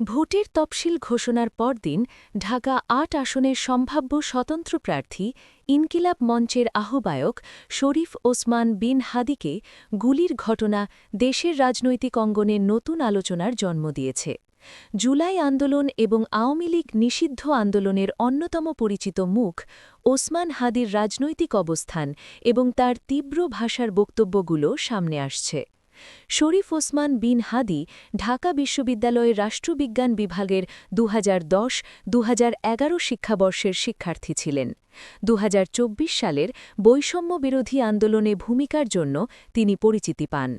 ভোটের তফসিল ঘোষণার পরদিন ঢাকা ৮ আসনের সম্ভাব্য স্বতন্ত্র প্রার্থী ইনকিলাব মঞ্চের আহ্বায়ক শরীফ ওসমান বিন হাদিকে গুলির ঘটনা দেশের রাজনৈতিক অঙ্গনে নতুন আলোচনার জন্ম দিয়েছে। জুলাই আন্দোলন এবং আওয়ামী লীগ নিষিদ্ধ আন্দোলনের অন্যতম পরিচিত মুখ ওসমান হাদির রাজনৈতিক অবস্থান এবং তার তীব্র ভাষার বক্তব্যগুলো সামনে আসছে। শরীফ ওসমান বিন হাদি ঢাকা বিশ্ববিদ্যালয়ের রাষ্ট্রবিজ্ঞান বিভাগের 2010-2011 শিক্ষাবর্ষের শিক্ষার্থী ছিলেন। 2024 সালের বৈষম্যবিরোধী আন্দোলনে ভূমিকার জন্য তিনি পরিচিতি পান।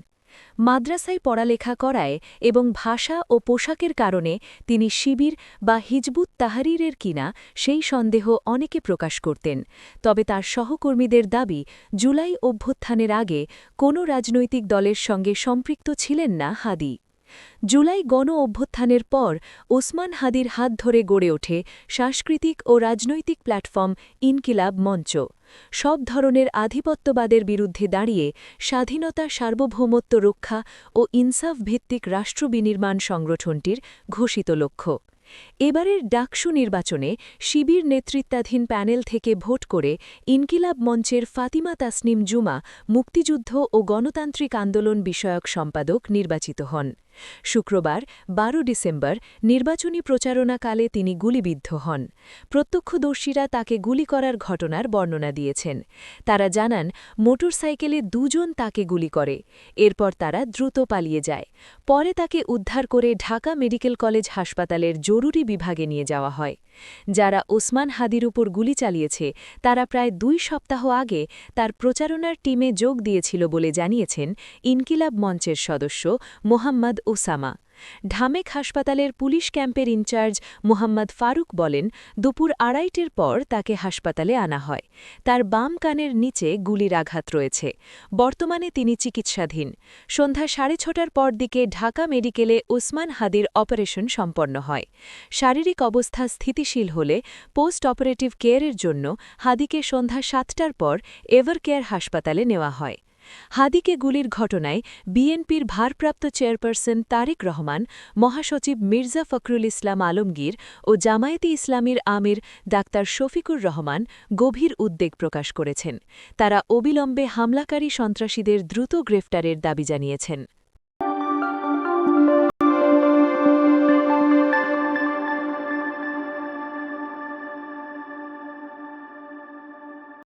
মাদ্রাসায় পড়ালেখা করায় এবং ভাষা ও পোশাকের কারণে তিনি শিবির বা হিজবুত তাহরিরের কিনা সেই সন্দেহ অনেকে প্রকাশ করতেন, তবে তার সহকর্মীদের দাবি জুলাই অভ্যুত্থানের আগে কোনো রাজনৈতিক দলের সঙ্গে সম্পৃক্ত ছিলেন না হাদি। জুলাই গণ অভ্যুত্থানের পর ওসমান হাদির হাত ধরে গড়ে ওঠে সাংস্কৃতিক ও রাজনৈতিক প্ল্যাটফর্ম ইনকিলাব মঞ্চ। সব ধরনের আধিপত্যবাদের বিরুদ্ধে দাঁড়িয়ে স্বাধীনতা, সার্বভৌমত্ব রক্ষা ও ইনসাফ ভিত্তিক রাষ্ট্র বিনির্মাণ সংগঠনটির ঘোষিত লক্ষ্য। এবারের ডাকসু নির্বাচনে শিবির নেতৃত্বাধীন প্যানেল থেকে ভোট করে ইনকিলাব মঞ্চের ফাতিমা তাসনিম জুমা মুক্তিযুদ্ধ ও গণতান্ত্রিক আন্দোলন বিষয়ক সম্পাদক নির্বাচিত হন। শুক্রবার ১২ ডিসেম্বর নির্বাচনী প্রচারণাকালে তিনি গুলিবিদ্ধ হন। প্রত্যক্ষদর্শীরা তাকে গুলি করার ঘটনার বর্ণনা দিয়েছেন। তারা জানান মোটরসাইকেলে দুজন তাকে গুলি করে, এরপর তারা দ্রুত পালিয়ে যায়। পরে তাকে উদ্ধার করে ঢাকা মেডিকেল কলেজ হাসপাতালের জরুরি বিভাগে নিয়ে যাওয়া হয়। যারা ওসমান হাদির উপর গুলি চালিয়েছে তারা প্রায় ২ সপ্তাহ আগে তার প্রচারণার টিমে যোগ দিয়েছিল বলে জানিয়েছেন ইনকিলাব মঞ্চের সদস্য মোহাম্মদ ওসামা। ঢামেক হাসপাতালের পুলিশ ক্যাম্পের ইনচার্জ মোহাম্মদ ফারুক বলেন, দুপুর ২:৩০-এর পর তাকে হাসপাতালে আনা হয়। তার বাম কানের নিচে গুলির আঘাত রয়েছে। বর্তমানে তিনি চিকিৎসাধীন। সন্ধ্যা ৬:৩০টার পর দিকে ঢাকা মেডিকেলে ওসমান হাদির অপারেশন সম্পন্ন হয়। শারীরিক অবস্থা স্থিতিশীল হলে পোস্ট অপারেটিভ কেয়ারের জন্য হাদিকে সন্ধ্যা ৭টার পর এভারকেয়ার হাসপাতালে নেওয়া হয়। হাদিকে গুলির ঘটনায় বিএনপির ভারপ্রাপ্ত চেয়ারপারসন তারেক রহমান, মহাসচিব মির্জা ফখরুল ইসলাম আলমগীর ও জামায়াতে ইসলামীর আমির ডাক্তার শফিকুর রহমান গভীর উদ্বেগ প্রকাশ করেছেন। তারা অবিলম্বে হামলাকারী সন্ত্রাসীদের দ্রুত গ্রেফতারের দাবি জানিয়েছেন।